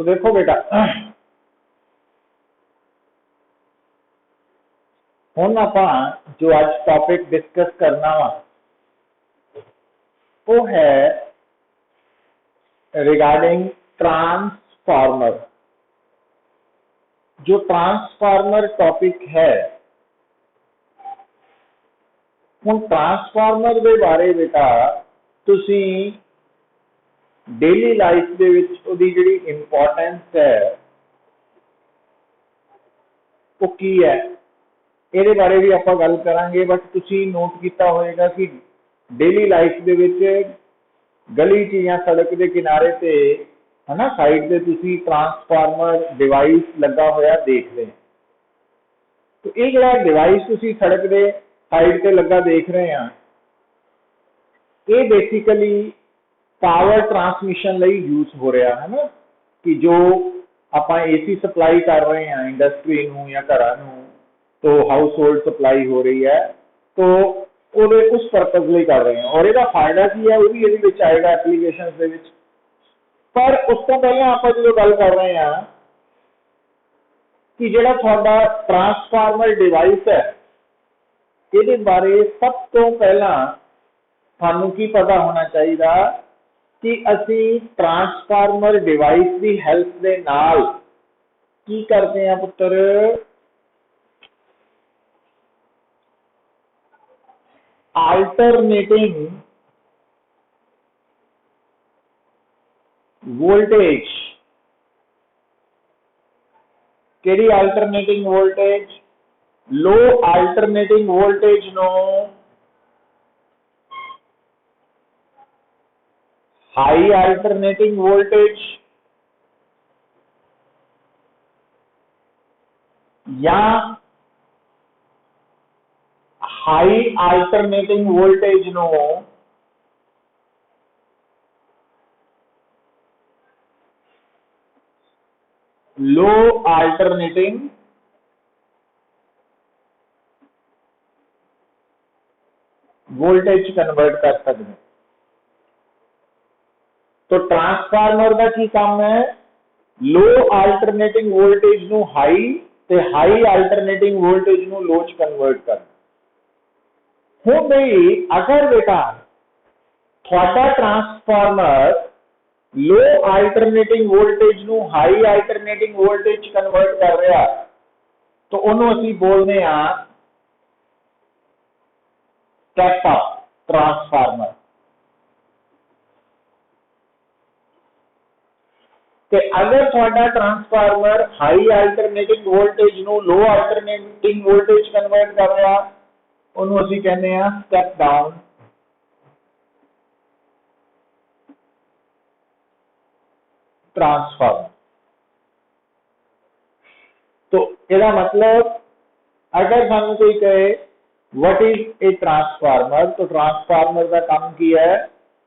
तो देखो बेटा हुण आपां जो अज टॉपिक डिस्कस करना वा वो है रिगार्डिंग ट्रांसफार्मर। जो ट्रांसफार्मर टॉपिक है हुण ट्रांसफार्मर के बारे बेटा तुसी डेली लाइफ दे विच उहदी जिहड़ी इंपॉर्टेंस है वो की है ਇਹਦੇ बारे भी आप गल करांगे। बट तुसी नोट किया होएगा कि डेली लाइफ दे विच गली च या सड़क के किनारे से है ना साइड से तुसी ट्रांसफार्मर डिवाइस लगा होया देख रहे हैं। तो ये जो डिवाइस तुसी सड़क के साइड से लगा देख रहे हैं ये बेसिकली पावर ट्रांसमिशन लई यूज हो रहा है ना कि जो आप एसी सप्लाई कर रहे हैं इंडस्ट्री नूं या घरां नूं तो हाउस होल्ड सप्लाई हो रही है तो वो उस परपज लिए कर रहे हैं और इसका फायदा की है वो भी ये आएगा एप्लीकेशन के विच। पर उस तो पहले आप जो गल कर रहे हैं कि जो थोड़ा ट्रांसफार्मर डिवाइस है ये बारे सब तो पहला थानू की पता होना चाहिए कि असी ट्रांसफार्मर डिवाइस की हेल्प के नाल की करते हैं पुत्र अल्टरनेटिंग वोल्टेज। केड़ी alternating voltage? Low alternating voltage नो हाई अल्टरनेटिंग वोल्टेज या हाई अल्टरनेटिंग वोल्टेज नो लो अल्टरनेटिंग वोल्टेज कन्वर्ट कर सकते हैं। तो ट्रांसफार्मर का की काम है लो अल्टरनेटिंग वोल्टेज नु हाई ते हाई अल्टरनेटिंग वोल्टेज नु लो च कन्वर्ट करना। हुण भाई अगर बेटा थोड़ा ट्रांसफार्मर लो अल्टरनेटिंग वोल्टेज नु हाई अल्टरनेटिंग वोल्टेज कन्वर्ट कर रहा तो उन्होंने असीं बोलते हैं स्टेप अप ट्रांसफार्मर। ते अगर थोड़ा ट्रांसफार्मर हाई अल्टरनेटिंग वोल्टेज नु लो अल्टरनेटिंग वोल्टेज कन्वर्ट कर रहा उन्होंने असीं कहते हैं स्टेप डाउन ट्रांसफार्मर। तो इसका मतलब अगर सानू कोई कहे व्हाट इज ए ट्रांसफार्मर तो ट्रांसफार्मर का काम की है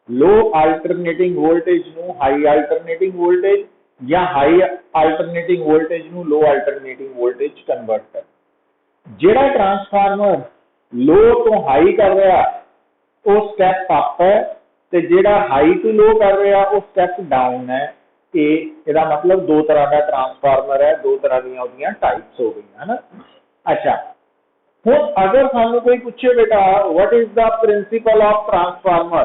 लो अल्टरनेटिंग वोल्टेज नु हाई अल्टरनेटिंग वोल्टेज या हाई अल्टरनेटिंग वोल्टेज नु लो अल्टरनेटिंग वोल्टेज कन्वर्ट कर। जेड़ा ट्रांसफार्मर लो तो हाई कर रहा वो स्टेप अप है ते जेड़ा हाई टू लो कर रहा वो स्टेप डाउन है। इसका मतलब दो तरह का ट्रांसफार्मर है, दो तरह की टाइप्स हो गई है ना। अच्छा हुण अगर सानू कोई पूछे बेटा what is the principle of transformer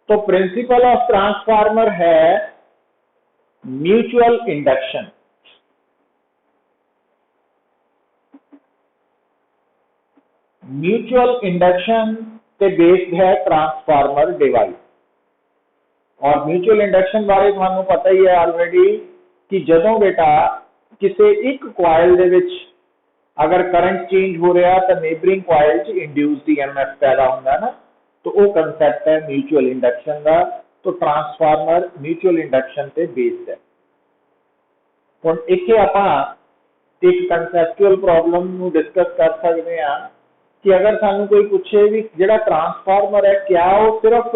तो प्रिंसिपल ऑफ ट्रांसफार्मर है म्यूचुअल इंडक्शन। म्यूचुअल इंडक्शन पे बेस्ड है ट्रांसफार्मर डिवाइस। और म्यूचुअल इंडक्शन बारे थानू पता ही है ऑलरेडी कि जदों बेटा किसी एक कॉइल दे विच अगर करंट चेंज हो रहा तो नेबरिंग कॉइल च इंड्यूस्ड ईएमएफ पैदा होता ना तो वो कंसैप्ट है म्यूचुअल इंडक्शन का। तो ट्रांसफार्मर म्यूचुअल इंडक्शन पे बेस्ड है। हुण इत्थे आपां एक कंसैप्चुअल प्रॉब्लम नू डिस्कस कर सकते हैं कि अगर सानू कोई पूछे भी जिहड़ा ट्रांसफार्मर है क्या वो सिर्फ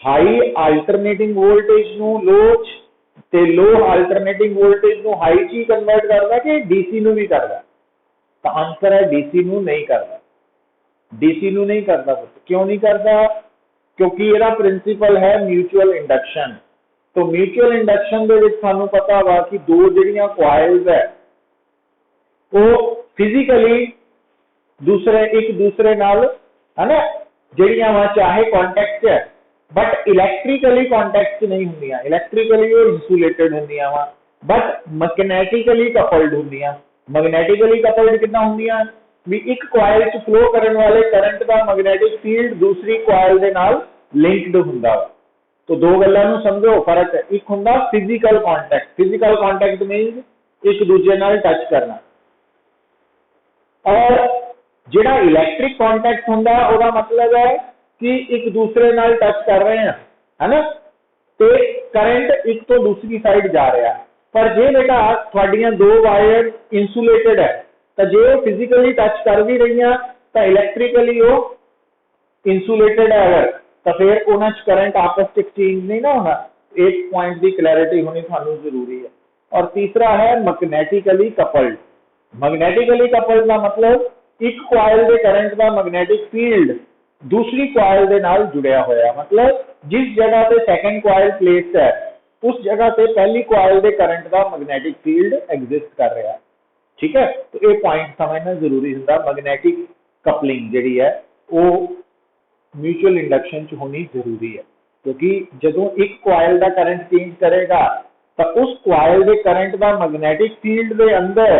हाई अल्टरनेटिंग वोल्टेज नू लो ते लो अल्टरनेटिंग वोल्टेज नू हाई च कन्वर्ट करता कि डीसी नू भी करता। तो आंसर है डीसी नू नहीं करता। डीसी नू नहीं करता पुੱਤ, क्यों नहीं करता? क्योंकि ਇਹਦਾ प्रिंसीपल है म्यूचुअल इंडक्शन। तो म्यूचुअल इंडक्शन ਦੇ ਵਿੱਚ ਸਾਨੂੰ ਪਤਾ ਵਾ ਕਿ ਦੋ ਜਿਹੜੀਆਂ coils ਹੈ ਉਹ फिजिकली दूसरे एक दूसरे नाल है ना ਜਿਹੜੀਆਂ ਵਾ चाहे कॉन्टैक्ट है बट इलैक्ट्रिकली कॉन्टैक्ट नहीं ਹੁੰਦੀਆਂ। इलैक्ट्रिकली ਉਹ इंसुलेटेड ਹੁੰਦੀਆਂ ਵਾ बट मैग्नेटिकली कपल्ड ਹੁੰਦੀਆਂ। मैग्नेटिकली कपल्ड कितना ਹੁੰਦੀਆਂ भी एक कॉइल च फ्लो करने वाले करंट का मैग्नेटिक फील्ड दूसरी कॉइल ਦੇ ਨਾਲ लिंक्ड ਹੁੰਦਾ ਵਾ। तो दो गल्लां ਨੂੰ समझो फर्क है। एक ਹੁੰਦਾ फिजिकल कॉन्टैक्ट। फिजिकल कॉन्टैक्ट मीनस एक दूसरे नाल टच करना, और ਜਿਹੜਾ इलैक्ट्रिक कॉन्टैक्ट ਹੁੰਦਾ ਉਹਦਾ मतलब है कि एक दूसरे नाल टच कर रहे हैं है ना, ਤੇ करंट एक तो दूसरी साइड जा रहा है। पर जे बेटा ਤੁਹਾਡੀਆਂ दो वायर इंसुलेटेड है तो जे वो फिजिकली टच कर भी रही हैं तो इलैक्ट्रिकली वो इंसुलेटेड है अगर, तो फिर उन्हां च करंट आपस में एक्सचेंज नहीं ना होना। एक पॉइंट की क्लैरिटी होनी थानू जरूरी है। और तीसरा है मैग्नेटिकली कपल्ड। मैग्नेटिकली कपल्ड का मतलब एक कॉइल के करंट का मैग्नेटिक फील्ड दूसरी कॉइल के नाल जुड़िया होया, मतलब जिस जगह पे सेकंड कॉइल प्लेस्ड है उस जगह पे पहली कॉइल के करंट का मैग्नेटिक फील्ड एग्जिस्ट कर रहा है। ठीक है, तो ये पॉइंट समझना जरूरी होता। मैग्नेटिक कपलिंग जिहड़ी है वो म्यूचुअल इंडक्शन च होनी जरूरी है, क्योंकि जदों एक कॉइल का करंट चेंज करेगा तो उस कॉइल के करंट का मैग्नेटिक फील्ड के अंदर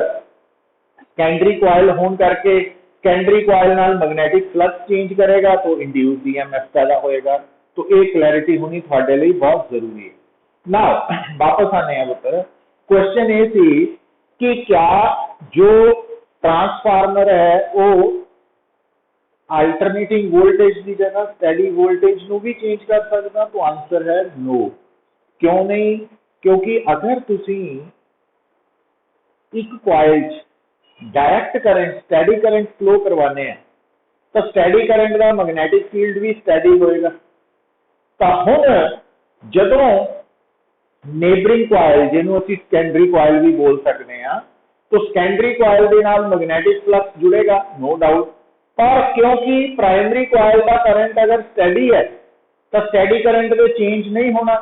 सेकेंडरी कॉइल होने करके सेकेंडरी कॉइल नाल मैग्नेटिक फ्लक्स चेंज करेगा तो इंड्यूस्ड ईएमएफ पैदा होएगा। तो ये क्लैरिटी होनी थोड़े लिए बहुत जरूरी है। नाउ वापस आने हैं पुत्र, क्वेश्चन ये सी कि क्या जो ट्रांसफार्मर है वो अल्टरनेटिंग वोल्टेज की जगह स्टेडी वोल्टेज नू भी चेंज कर सकता? तो आंसर है नो। क्यों नहीं? क्योंकि अगर तुसी एक coil direct current steady current flow करवाने हैं तो स्टेडी करंट का मैग्नेटिक फील्ड भी स्टेडी होएगा। तो हुण जदों नेबरिंग कॉइल जिन्हों असीं सेकेंडरी कॉइल भी बोल सकते हैं, तो सेकेंडरी कॉइल के नाल मैग्नेटिक फ्लक्स जुड़ेगा, नो डाउट। पर क्योंकि प्राइमरी कॉइल का करंट अगर स्टेडी है तो स्टेडी करंट में चेंज नहीं होना,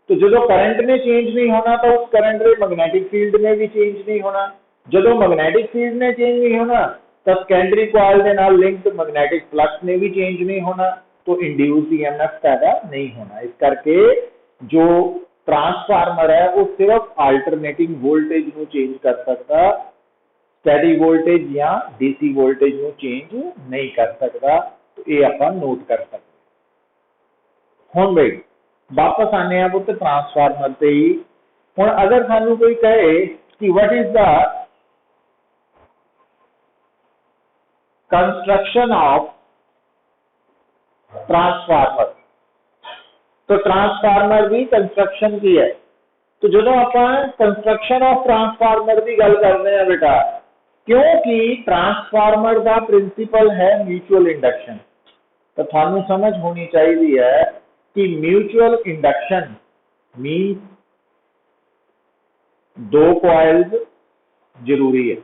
तो जो करंट में चेंज नहीं होना तो उस करंट में मैग्नेटिक फील्ड में भी चेंज नहीं होना। जो मैग्नेटिक फील्ड में चेंज नहीं होना तो सेकेंडरी कॉइल के नाल लिंक्ड मैग्नेटिक फ्लक्स में भी चेंज नहीं होना, तो इंड्यूस्ड ईएमएफ पैदा नहीं होना। इस करके जो ट्रांसफार्मर है वो सिर्फ अल्टरनेटिंग वोल्टेज को चेंज कर सकता, स्टेडी वोल्टेज या डीसी वोल्टेज को चेंज नहीं कर सकता। तो ये आप नोट कर सकते। हुण भाई वापस आने पुत्र ट्रांसफार्मर से ही। हुण अगर सानू कोई कहे कि what is the construction of transformer, तो ट्रांसफार्मर भी कंस्ट्रक्शन की है। तो जो आप कंस्ट्रक्शन ऑफ ट्रांसफार्मर की गल करते हैं बेटा, क्योंकि ट्रांसफार्मर का प्रिंसिपल है म्यूचुअल इंडक्शन, तो थानू समझ होनी चाहिए है कि म्यूचुअल इंडक्शन मीन दो कॉइल्स जरूरी है,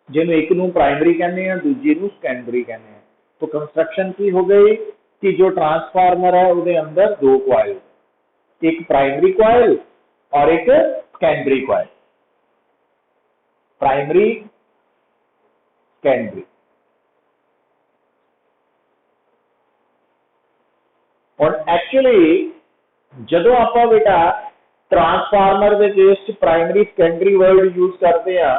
जिन्होंने एक नू प्राइमरी कहने हैं दूजी नू सेकेंडरी कहने हैं। तो कंस्ट्रक्शन की हो गई कि जो ट्रांसफार्मर है उसके अंदर दो कॉइल, एक प्राइमरी कॉइल और एक सेकेंडरी कॉइल, प्राइमरी सेकेंडरी। और एक्चुअली जदों आप बेटा ट्रांसफार्मर के case primary secondary word use करते हैं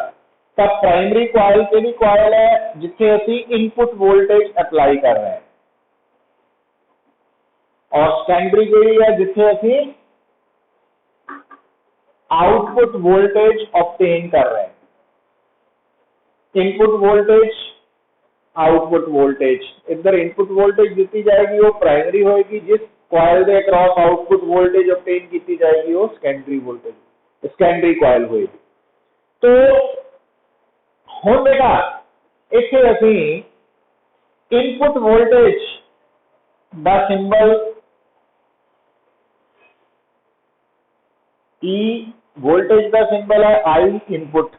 तो प्राइमरी कॉइल केड़ी कॉइल है जिथे असी इनपुट वोल्टेज अप्लाई कर रहे हैं, और सेकेंडरी केड़ी है जिथे असी आउटपुट वोल्टेज ऑब्टेन कर रहे हैं। इनपुट वोल्टेज आउटपुट वोल्टेज, इधर इनपुट वोल्टेज दी जाएगी वो प्राइमरी होएगी, जिस कॉइल के अक्रॉस आउटपुट वोल्टेज ऑब्टेन की जाएगी वो सेकेंडरी वोल्टेज सेकेंडरी कॉइल होएगी। तो हुण बेटा इत्थे असी इनपुट वोल्टेज दा सिंबल ई, वोल्टेज का सिंबल है आई इनपुट,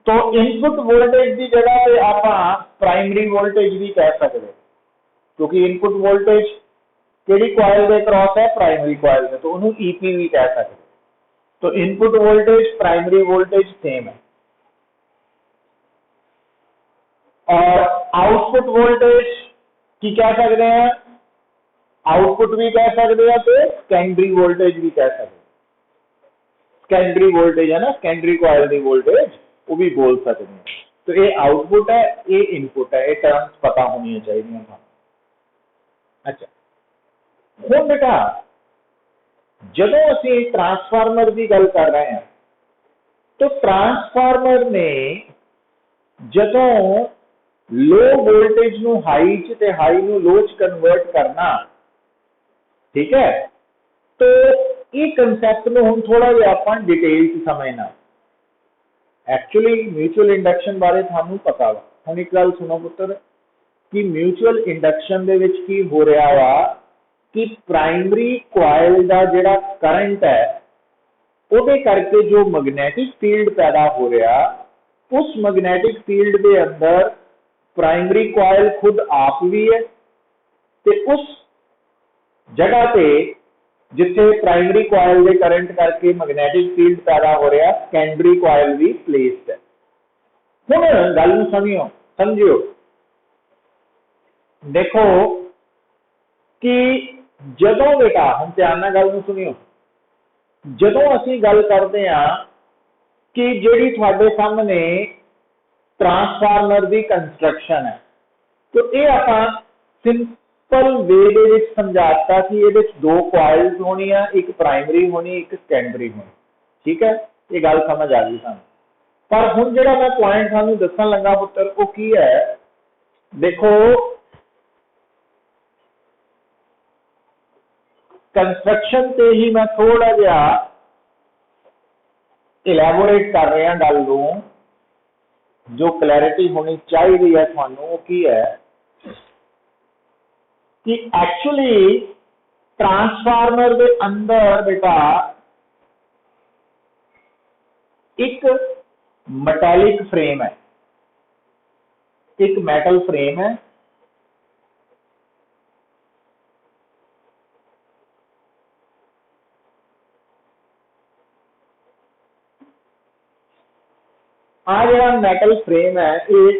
तो इनपुट वोल्टेज की जगह पे आप प्राइमरी वोल्टेज भी कह सकते हैं, क्योंकि इनपुट वोल्टेज केड़ी कॉइल के क्रॉस है, प्राइमरी कॉइल में, तो उन्होंने ईपी भी कह सकते हैं। तो input voltage primary voltage same है। और आउटपुट वोल्टेज की कह सकते हैं, आउटपुट भी कह सकते हैं तो सेकेंडरी वोल्टेज भी कह सकते हैं। सेकेंडरी वोल्टेज है ना, सेकेंडरी कॉइल की वोल्टेज वो भी बोल सकते हैं। तो ये आउटपुट है, ये इनपुट है, ये टर्म्स पता होनी चाहिए। अच्छा, हुण बेटा जदों असीं ट्रांसफार्मर की गल कर रहे हैं, तो ट्रांसफार्मर ने जदों लो वोल्टेज नूं हाई च ते हाई नूं लो च कन्वर्ट करना, ठीक है, तो ये कंसैप्ट में हम थोड़ा जिहा आपां डिटेल च समझना। एक्चुअली म्यूचुअल इंडक्शन बारे थानू पता वा। हुण एक गल सुनो पुत्र कि म्यूचुअल इंडक्शन दे विच की हो रहा वा कि प्राइमरी कॉइल दा जिहड़ा करंट है ਉਹਦੇ करके जो मैग्नेटिक फील्ड पैदा हो रहा, उस मैग्नेटिक फील्ड के अंदर प्राइमरी कॉइल खुद आप भी है, ते उस जगह पे जिथे प्राइमरी कॉइल के करंट करके मैग्नेटिक फील्ड पैदा हो रहा, सेकेंडरी कॉइल भी प्लेस्ड है। हुण गल नूं समझियो, देखो कि जदों बेटा हम ध्यान नाल गल नूं सुनियो, जदों असीं गल करते हैं कि जिहड़ी तुहाडे सामने ट्रांसफार्मर की कंस्ट्रक्शन है, तो ये आपां सिंपल वे दे विच समझाता कि ये दो कॉइल्स होनी है, एक प्राइमरी होनी, एक सेकेंडरी होनी। ठीक है, ये गल समझ आ गई सानूं। पर हुण जिहड़ा मैं पॉइंट सानूं दस्सण लगा पुत्तर, वो की है, देखो कंस्ट्रक्शन से ही मैं थोड़ा जिहा इलैबोरेट कर रहा गल नूं, जो क्लैरिटी होनी चाहिए है थानू, वो की है कि एक्चुअली ट्रांसफार्मर के अंदर बेटा एक मैटेलिक फ्रेम है, एक मेटल फ्रेम है, आ जो मेटल फ्रेम है ये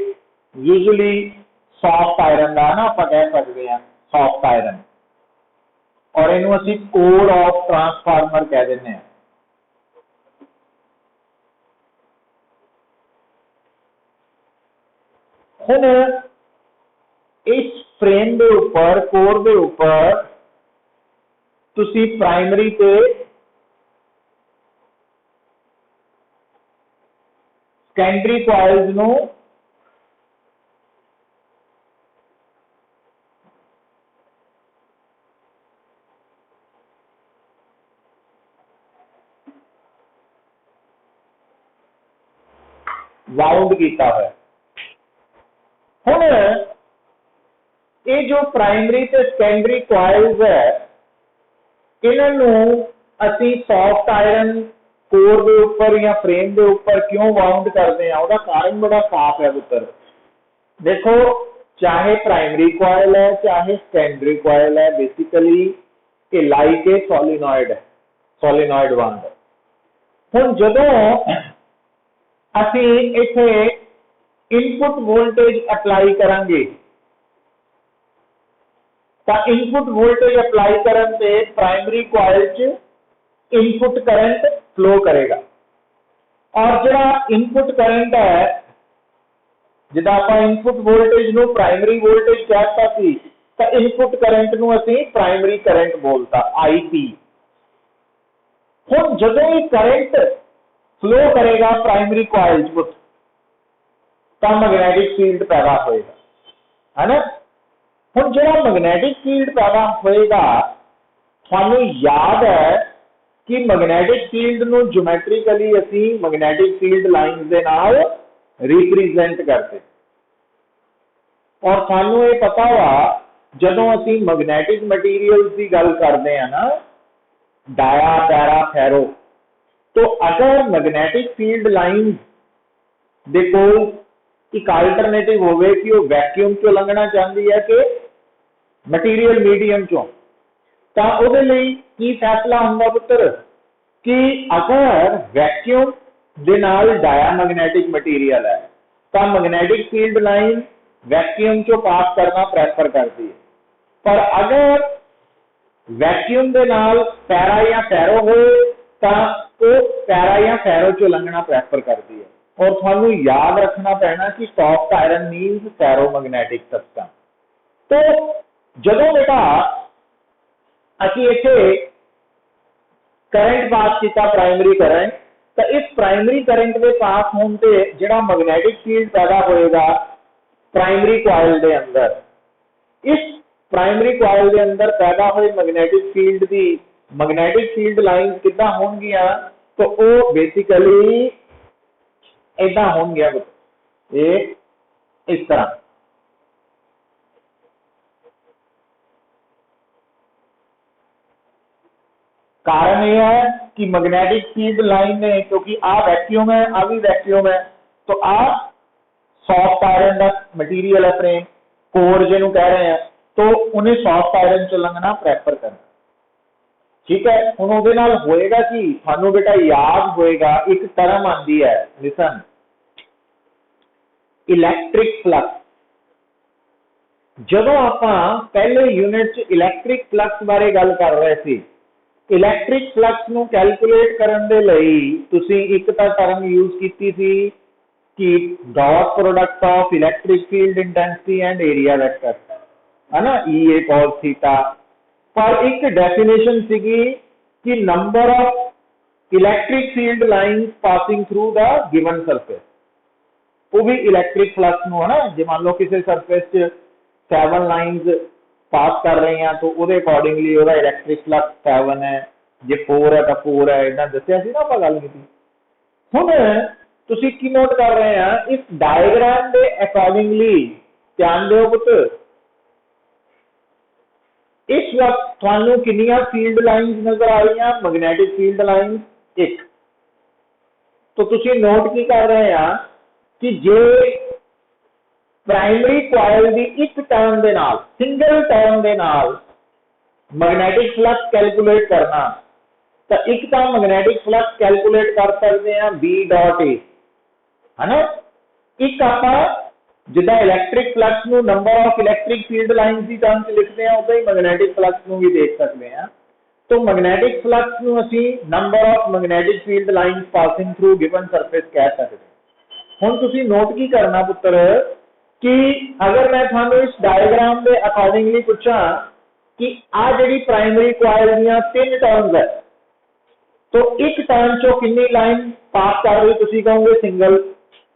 यूजुअली सॉफ्ट आयरन का ना, आप कह सकते हैं सॉफ्ट आयरन, और इनू असीं कोर ऑफ ट्रांसफार्मर कह देते हैं। हुण इस फ्रेम के उपर, कोर के उपर तुसीं प्राइमरी ते सेकेंडरी कॉइल्स नूं वाउंड किया हुआ। हुण ये जो प्राइमरी ते सेकेंडरी कॉइल्स है, इन्हों असीं सॉफ्ट आयरन कोर के उपर या फ्रेम के उपर क्यों वाउंड करते हैं, उसका कारण बड़ा साफ है पुत्र। देखो चाहे प्राइमरी कॉइल है चाहे सेकेंडरी कॉइल है, बेसिकली ये लाइक ए सोलिनॉइड है, सोलिनॉइड वाउंड। हुण जदों असीं इत्थे इनपुट वोल्टेज अप्लाई करांगे, तो इनपुट वोल्टेज अप्लाई करन ते प्राइमरी कॉइल च इनपुट करंट फ्लो करेगा, और जो इनपुट करंट है, जिदा आप इनपुट वोल्टेज नूं प्राइमरी वोल्टेज कहता सी, तो इनपुट करंट नूं असीं प्राइमरी करंट बोलता आईपी। हुण जदों ये करंट फ्लो करेगा प्राइमरी कॉइल च, तो मैग्नेटिक फील्ड पैदा होएगा, है ना। हुण जो मैग्नेटिक फील्ड पैदा होएगा, थानू याद है कि मैग्नेटिक फील्ड नूं ज्योमैट्रिकली असीं मैग्नेटिक फील्ड लाइन्स दे नाल रिप्रेजेंट करते, और सानू ये पता वा जदों असीं मैग्नेटिक मटीरियल्स की गल करते हैं ना, डाया पैरा फेरो, तो अगर मैग्नेटिक फील्ड लाइन्स ਦੇ ਕੋਲ ਇੱਕ ਆਲਟਰਨੇਟਿਵ ਹੋਵੇ ਕਿ ਉਹ ਵੈਕਿਊਮ ਚੋਂ ਲੰਘਣਾ ਚਾਹੁੰਦੀ ਹੈ ਕਿ ਮਟੀਰੀਅਲ ਮੀਡੀਅਮ ਚੋਂ, ਤਾਂ ਉਹਦੇ ਲਈ ਕੀ ਫੈਸਲਾ ਹੁੰਦਾ ਪੁੱਤਰ ਕਿ ਅਗਰ ਵੈਕਿਊਮ ਦੇ ਨਾਲ ਡਾਇਆਮੈਗਨੈਟਿਕ ਮਟੀਰੀਅਲ ਹੈ ਤਾਂ ਮੈਗਨੈਟਿਕ ਫੀਲਡ ਲਾइन वैक्यूम चो पास करना प्रेफर करती है, पर अगर वैक्यूम दे नाल पैरा या फैरो हो तो वो पैरा या फैरो चो लंघना प्रेफर करती है। और थानू याद रखना पैना कि soft iron means ferromagnetic substance. तो जदों बेटा असीं इत्थे करंट पास किया प्राइमरी करंट, तो इस प्राइमरी करंट के पास होने से जिहड़ा मैगनैटिक फील्ड पैदा होएगा प्राइमरी कॉइल के अंदर, इस प्राइमरी कॉइल के अंदर पैदा हुई मैगनैटिक फील्ड की मैगनैटिक फील्ड लाइन किद्दां होणगियां, तो वो बेसिकली इदां होणगियां, ये इस तरह। कारण यह है कि मैग्नेटिक फील्ड लाइन ने, क्योंकि आ वैक्यूम है, आ भी वैक्यूम है, तो आ सॉफ्ट आयरन का मटीरियल है, फ्रेम कोर जिन्हों कह रहे हैं, तो उन्हें सॉफ्ट आयरन च लंघना प्रेफर करना। ठीक है, हुण उहदे नाल होएगा कि थानू बेटा याद होएगा एक टर्म आती है, लिसन, इलैक्ट्रिक फ्लक्स। जदों आपां पहले यूनिट च इलैक्ट्रिक फ्लक्स बारे गल कर रहे थे, इलैक्ट्रिक फ्लक्स नू कैलकुलेट करन दे लई तुसीं एक तां टर्म यूज कीती सी कि dot product of electric field intensity and area vector, है ना, ई ए कॉस थीटा। पर एक डेफिनेशन सीगी कि number of electric field lines passing through the given surface, वो भी इलैक्ट्रिक फ्लक्स नू, है ना, जे मान लो किसी सरफेस च 7 लाइंस पास कर रहे हैं तो वो अकॉर्डिंगली वो इलैक्ट्रिक फ्लक्स 7 है, जे 4 है तो 4 है, इदा दसिया सी ना आपां गल कीती। हुण तुसीं की नोट कर रहे हैं, इस डायग्राम के अकॉर्डिंगली ध्यान दो पुत, इस वक्त थानू कितनियां फील्ड लाइंस नजर आ रही हैं, मैग्नेटिक फील्ड लाइंस एक। तो तुसीं नोट की कर रहे हैं कि जे प्राइमरी कॉइल की एक टर्न दे नाल, सिंगल टर्न दे नाल मैग्नेटिक फ्लक्स कैलकुलेट करना, तो एक तो मैग्नेटिक फ्लक्स कैलकुलेट कर सकते हैं बी डॉट ए, है ना। एक आप जिदा इलैक्ट्रिक फ्लक्स नू number of electric field lines की टर्म च लिखते हैं, उदा ही मैग्नेटिक फ्लक्स नू भी देख सकते हैं। तो मैग्नेटिक फ्लक्स नू असीं number of magnetic field lines passing through given surface कह सकते हैं। हुण तुसीं नोट की करना पुत्र कि अगर मैं थानू इस डायग्राम के अकॉर्डिंगली पूछा कि आ जिहड़ी प्राइमरी कॉइल दीयां 3 टर्न्स है, तो एक टर्न चो कितनी लाइन पास कर रही, तुसीं कहोगे सिंगल,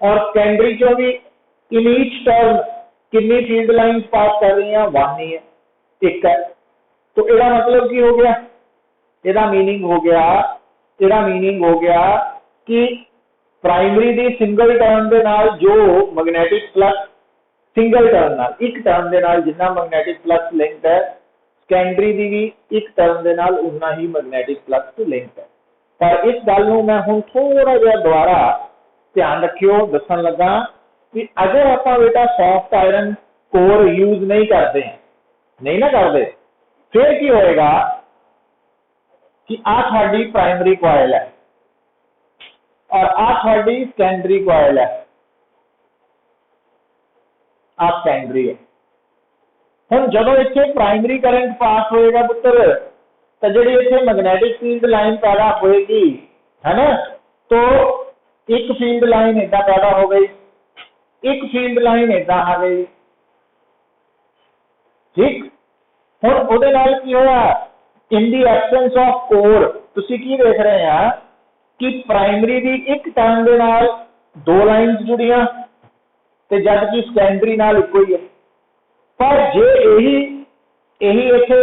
और सेकेंडरी चो भी इन ईच टर्न कितनी फील्ड लाइन पास कर रही हैं, 1 ही है, एक है। तो इसका मतलब की हो गया, इसका मीनिंग हो गया, इसका मीनिंग हो गया कि प्राइमरी दी सिंगल टर्न दे नाल जो मैग्नेटिक फ्लक्स सिंगल टर्न नाल, एक टर्न दे नाल जितना मैग्नेटिक फ्लक्स लिंक है, सेकेंडरी दी भी एक टर्न दे नाल उतना ही मैग्नेटिक फ्लक्स लिंक है। पर इस गल नूं मैं हुण थोड़ा जिहा दोबारा ध्यान रखियो, दसन लगा कि अगर आप बेटा सॉफ्ट आयरन कोर यूज नहीं करते, नहीं ना करते, फिर की होएगा कि आ थोड़ी प्राइमरी कॉइल है और आ थोड़ी सेकेंडरी कॉइल है, आ सेकेंडरी है। हुण जदों इत्थे प्राइमरी करंट पास होएगा पुत्र, तो जिहड़ी इत्थे मैग्नेटिक फील्ड लाइन पैदा होएगी, है ना, तो एक फील्ड लाइन इदा पैदा हो गई, एक फील्ड लाइन इदा आ गई, ठीक। हुण उहदे नाल की होया, इन दी एब्सेंस ऑफ कोर तुसीं की देख रहे हैं कि प्राइमरी दी एक टर्न दे नाल 2 लाइन्स जुड़ियां, ते जबकि सेकेंडरी नाल इक्को ही है। पर जे यही इत्थे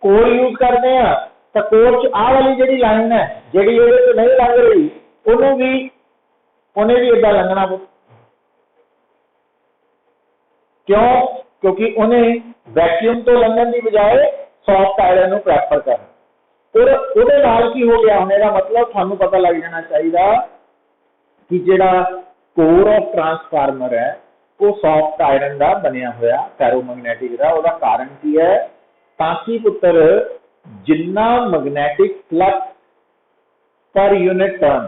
कोर यूज करते हैं, तो कोर च आ वाली जिहड़ी लाइन है, जिहड़ी इहदे च नहीं लंघ रही, उन्हें भी इदा लंघना पऊ। क्यों? क्योंकि उन्हें वैक्यूम तो लंघन की बजाय सॉफ्ट आयरन को प्रैफर करना। और उहदे नाल की हो गया, होने का मतलब थानू पता लग जाना चाहिए कि जिहड़ा कोर ऑफ ट्रांसफार्मर है वो सॉफ्ट आयरन का बनया हुआ फेरोमैग्नेटिक का। ਉਹਦਾ कारण की है ताकि पुत्र जिन्ना magnetic flux per unit turn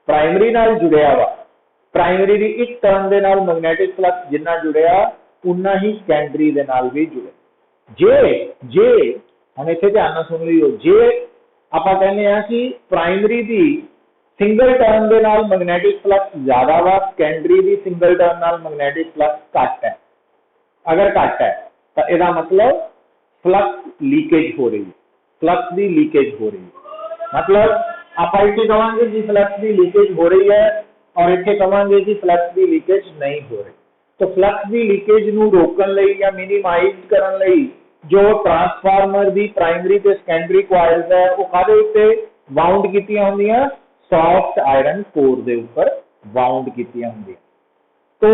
primary नाल जुड़िया वा, प्राइमरी की एक टर्न के नाल मैग्नेटिक फ्लक्स जिन्ना जुड़िया उन्ना ही सेकेंडरी के नाल भी जुड़े। जे जे हम इतने ध्यान नाल सुन लियो, जे आपां कहने आ कि प्राइमरी की सिंगल टर्न के नाल मैग्नेटिक फ्लक्स ज्यादा वा, सेकेंडरी की सिंगल टर्न नाल मैग्नेटिक फ्लक्स घट है। अगर घट है तो इसका मतलब फ्लक्स लीकेज हो रही है, फ्लक्स की लीकेज हो रही है। मतलब आप इतने कहेंगे कि फ्लक्स की लीकेज हो रही है और इतने कहेंगे कि फ्लक्स की लीकेज नहीं हो रही। तो फ्लक्स की लीकेज नूं रोकण लई या मिनीमाइज करन लई जो ट्रांसफार्मर की प्राइमरी ते सेकेंडरी कॉइल्स है वो काहदे उत्ते वाउंड कीतियां हुंदियां, सॉफ्ट आयरन कोर के ऊपर वाउंड कीतियां हुंदियां। तो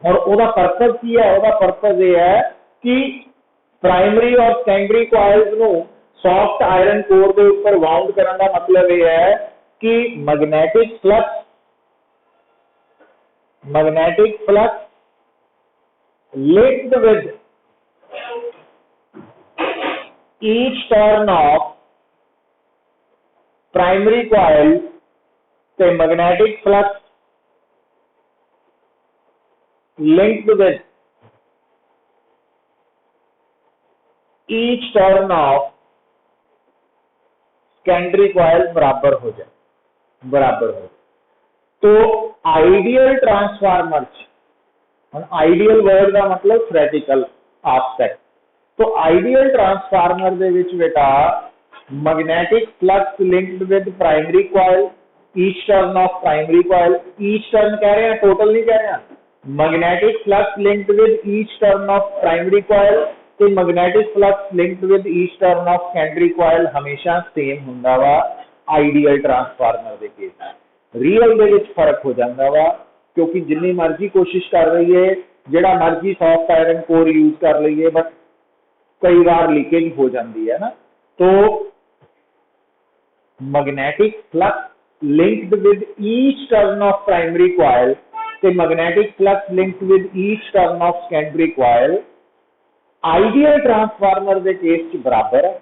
और ओदा पर्पस की है, ओदा पर्पस ये है कि प्राइमरी और सेकेंडरी कॉइल्स नूं सॉफ्ट आयरन कोर के ऊपर वाउंड करने का मतलब यह है कि magnetic flux linked with each turn of primary coil ਤੇ magnetic flux linked with each turn of secondary coil बराबर हो जाए, बराबर हो। तो आइडियल ट्रांसफार्मर आइडियल वर्ड का मतलब थ्योरेटिकल आस्पेक्ट। तो आइडियल ट्रांसफार्मर दे विच बेटा magnetic flux linked with primary coil, each turn of primary coil, each turn कह रहे हैं टोटल नहीं कह रहे हैं, magnetic flux linked with each turn of primary coil ते magnetic flux linked with each turn of secondary coil हमेशा same हुंदा वा आइडियल ट्रांसफार्मर दे केस। रियल दे विच फर्क हो जाता वा क्योंकि जिन्नी मर्जी कोशिश कर रही है, जिहड़ा मर्जी सॉफ्ट आयरन कोर यूज कर लीए, बट कई बार लीकेज हो जाती है ना। तो magnetic flux linked with each turn of primary coil ते magnetic flux linked with each turn of secondary coil ideal transformer के केस च बराबर है,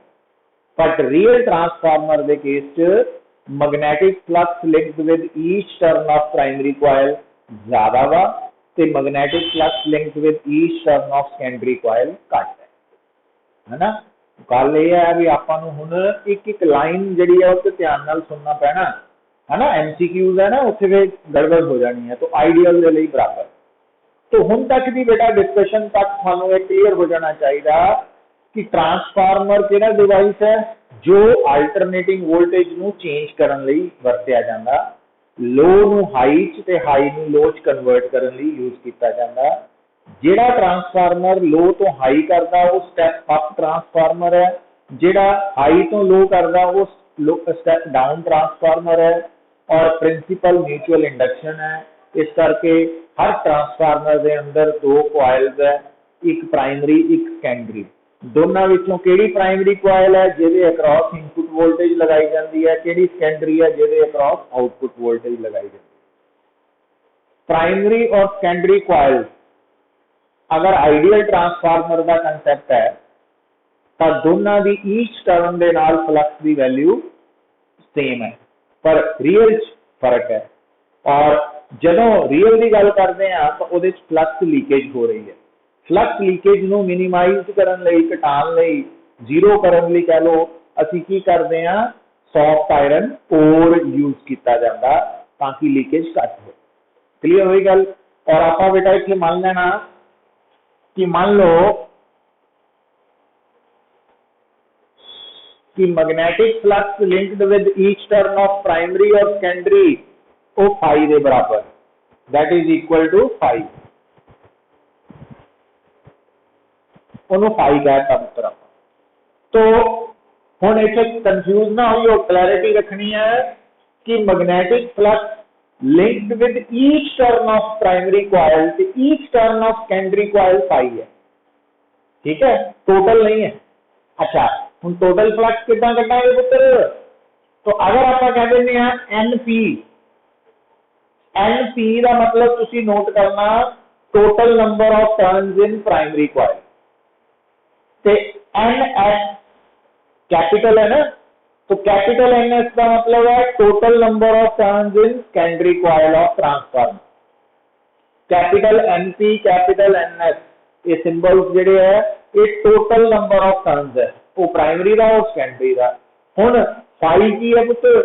बट रियल ट्रांसफार्मर के केस च magnetic flux linked with each turn of primary coil ज्यादा वा ते magnetic flux linked with each turn of secondary coil घट है ना। गल यह है भी आपां नूं हुण एक एक लाइन जिहड़ी है उस ध्यान नाल सुनना पैना है ना। MCQs है ना, उत्थे गड़बड़ हो जानी है। तो आइडियल के लिए बराबर। तो हुण तक की बेटा डिस्कशन तक सानूं ये क्लीयर हो जाना चाहिए कि ट्रांसफार्मर किहड़ा डिवाइस है जो अल्टरनेटिंग वोल्टेज नूं चेंज करन लई वरतिया जांदा, लो नूं हाई च ते हाई नूं लो च कन्वर्ट करन लई यूज कीता जांदा। जिहड़ा ट्रांसफार्मर लो तो हाई करदा वो स्टैप अप ट्रांसफार्मर है, जिहड़ा हाई तो लो करदा वो स्टैप डाउन ट्रांसफार्मर है। और प्रिंसिपल म्यूचुअल इंडक्शन है, इस करके हर ट्रांसफार्मर के अंदर दो कॉइल्स है, एक प्राइमरी एक सेकेंडरी। दोनों विचों केड़ी प्राइमरी कॉइल है जिहदे अक्रॉस इनपुट वोल्टेज लगाई जाती है, केड़ी सेकेंडरी है जिहदे अक्रॉस आउटपुट वोल्टेज लगाई जाती है। प्राइमरी और सेकेंडरी कॉइल अगर आइडियल ट्रांसफार्मर का कंसैप्ट है तो दोनों की ईच टर्न के नाल फ्लक्स की वैल्यू सेम है, पर रियल फर्क है। और जदों रियल की गल करते हैं तो वो फ्लक्स लीकेज हो रही है। फ्लक्स लीकेज नूं मिनीमाइज करन लई, घटाउण लई, जीरो करन लई कह लो, असीं की करते हैं सॉफ्ट आयरन कोर यूज किया जाता ताकि लीकेज घट हो। क्लीयर हुई गल। और आपां बेटा इत्थे मान लेना कि मान लो कि magnetic flux linked with each turn of primary और सेकेंडरी वो फाई के बराबर, that is equal to phi, उन्होंने फाई कहता पुत्र। तो हुण इत्थे कंफ्यूज ना हो, क्लैरिटी रखनी है कि magnetic flux linked with each turn of primary coil ते each turn of secondary coil phi है, ठीक है, टोटल नहीं है। अच्छा हम टोटल फ्लक्स कितना कटांगे पुत्र? तो अगर आप कह दें NP NP का मतलब तुसी नोट करना total number of turns in primary coil, ते NS कैपिटल है ना, तो कैपिटल NS का मतलब है total number of turns in secondary coil of transformer. Capital NP capital NS ये सिंबल्स जेडे है ये टोटल नंबर ऑफ टर्न्स है, वो प्राइमरी का वो सेकेंडरी का। हुण फाई की है पुत्र,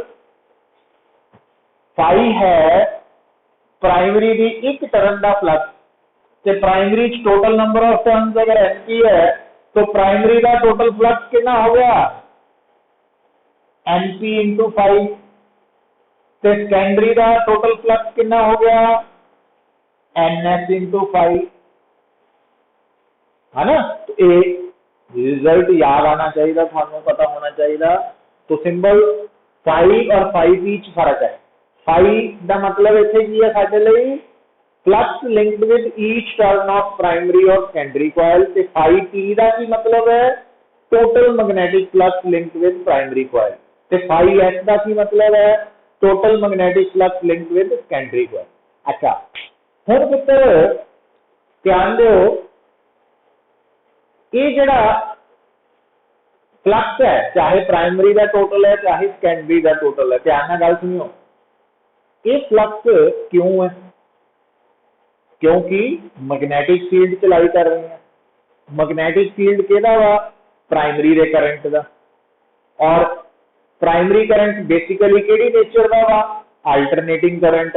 फाई है प्राइमरी की एक टर्न का फ्लक्स, ते primary total number of turns अगर NP है तो प्राइमरी का टोटल फ्लक्स कितना हो गया NP इंटू फाई, ते सेकेंडरी का टोटल फ्लक्स कितना हो गया NS इंटू फाई, है ना। तो ये रिजल्ट याद आना चाहिए, थानू पता होना चाहिए। तो सिंबल फाई और फाई बीच फर्क है। फाई का मतलब इत्थे की है साडे लई flux linked with each turn of primary और सेकेंडरी कॉइल, ते फाई टी का की मतलब है total magnetic flux linked with primary coil, ते फाई एस का की मतलब है total magnetic flux linked with secondary coil. अच्छा हुण पुत्र ध्यान दो, ये जड़ा फ्लक्स है चाहे प्राइमरी का टोटल है चाहे सेकेंडरी का टोटल है, ध्यान नाल गल सुनियो, ये फ्लक्स क्यों है? क्योंकि मैग्नेटिक फील्ड चलाई कर रहे हैं। मैग्नेटिक फील्ड केदा वा प्राइमरी रे करंट का, और प्राइमरी करंट बेसिकली केड़ी नेचर का वा अल्टरनेटिंग करंट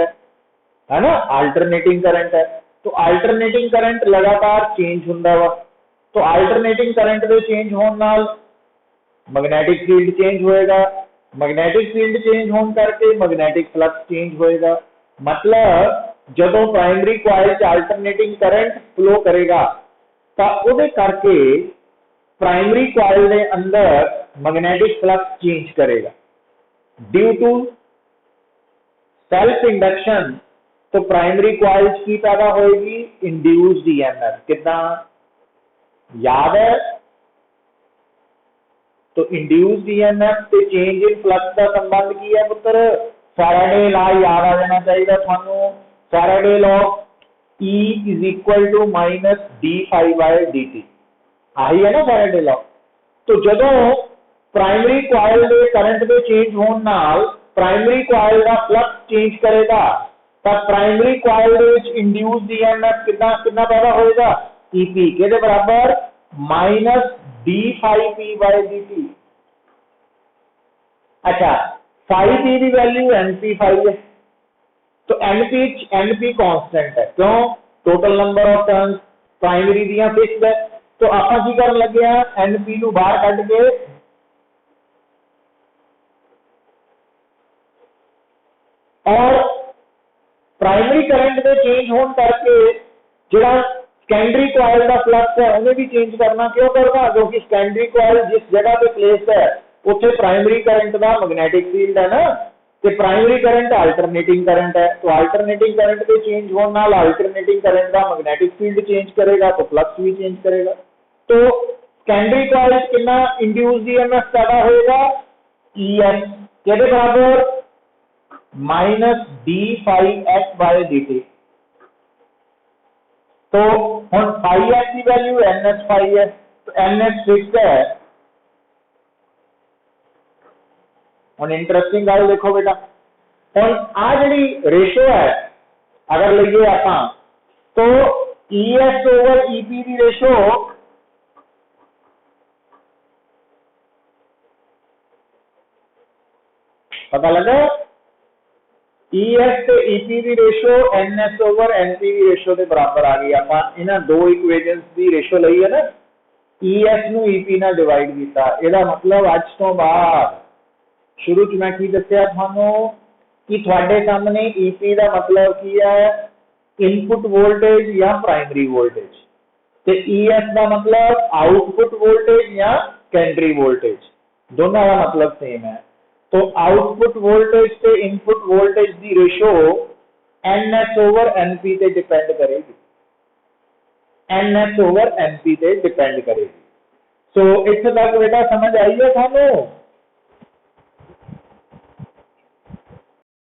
है ना, अल्टरनेटिंग करंट है। तो अल्टरनेटिंग करंट लगातार चेंज हुंदा वा, तो अल्टरनेटिंग करंट दे चेंज होने नाल मैग्नेटिक फील्ड चेंज होएगा, मैग्नेटिक फील्ड चेंज होने करके मैग्नेटिक फ्लक्स चेंज होएगा। मतलब जदों प्राइमरी कॉइल च अल्टरनेटिंग करंट फ्लो करेगा तो उहदे करके प्राइमरी कॉइल के अंदर मैग्नेटिक फ्लक्स चेंज करेगा ड्यू टू सेल्फ इंडक्शन। तो प्राइमरी कॉइल की पैदा होएगी इंड्यूस्ड ईएमएफ, कितना याद है? तो इंड्यूस्ड ईएमएफ से चेंज इन फ्लक्स का संबंध की है पुत्र फैराडे लॉ याद आ जाना चाहिए थानू। Faraday law E is equal to minus D phi by D T, आई है ना फैराडे लॉ। तो जदों प्राइमरी कॉइल दे करंट दे चेंज होने नाल प्राइमरी कॉइल का फ्लक्स चेंज करेगा, तब प्राइमरी कॉइल दे विच इंड्यूस्ड ईएमएफ कितना कितना पैदा होएगा ईपी के दे बराबर minus D phi P by D T. अच्छा फाई पी की वैल्यू एनपी फाई है, तो एनपी कांस्टेंट है, क्यों? Total number of turns primary दियां फिक्स्ड है। तो आपां की करन लगे हैं एनपी नू बाहर कढ के और प्राइमरी करंट के चेंज होने करके जिहड़ा सेकेंडरी कॉइल का फ्लक्स है उन्हें भी चेंज करना, क्यों करना? क्योंकि सेकेंडरी कॉइल जिस जगह पे प्लेस है उत्थे प्राइमरी करंट का मैग्नेटिक फील्ड है ना, तो प्राइमरी करंट अल्टरनेटिंग करंट है, तो अल्टरनेटिंग करंट के चेंज होने नाल अल्टरनेटिंग करंट का मैग्नेटिक फील्ड चेंज करेगा तो फ्लक्स भी चेंज करेगा। तो सेकेंडरी कॉइल कितना इंड्यूस्ड ईएमएफ पैदा होएगा ईएस के बराबर minus D phi s by D t. तो हम फाई एस की वैल्यू एन एस फाई है, तो एन एस फिक्स है। और इंटरेस्टिंग गल देखो बेटा, हम आ जी रेशो है अगर लीए आप तो ईएस ओवर ईपी की रेशो पता लगा, ईएस ते ईपी की रेशो एनएस ओवर एनपी की रेशो के बराबर आ गई। आप इन्हां दो इक्वेशंस की रेशो लई है ना, ईएस नू ईपी नाल डिवाइड कीता, इहदा मतलब अज तो बाद शुरू च मैं की दस्सिया थानू कि थोड़े सामने ईपी का मतलब की है इनपुट वोल्टेज या प्राइमरी वोल्टेज, ते ईएस का मतलब आउटपुट वोल्टेज या सेकेंडरी वोल्टेज, दोनों का मतलब सेम है। तो आउटपुट वोल्टेज से इनपुट वोल्टेज की रेशो एनएस ओवर एनपी से डिपेंड करेगी, एनएस ओवर एनपी से डिपेंड करेगी। सो इत्थे तक बेटा समझ आई है थानू?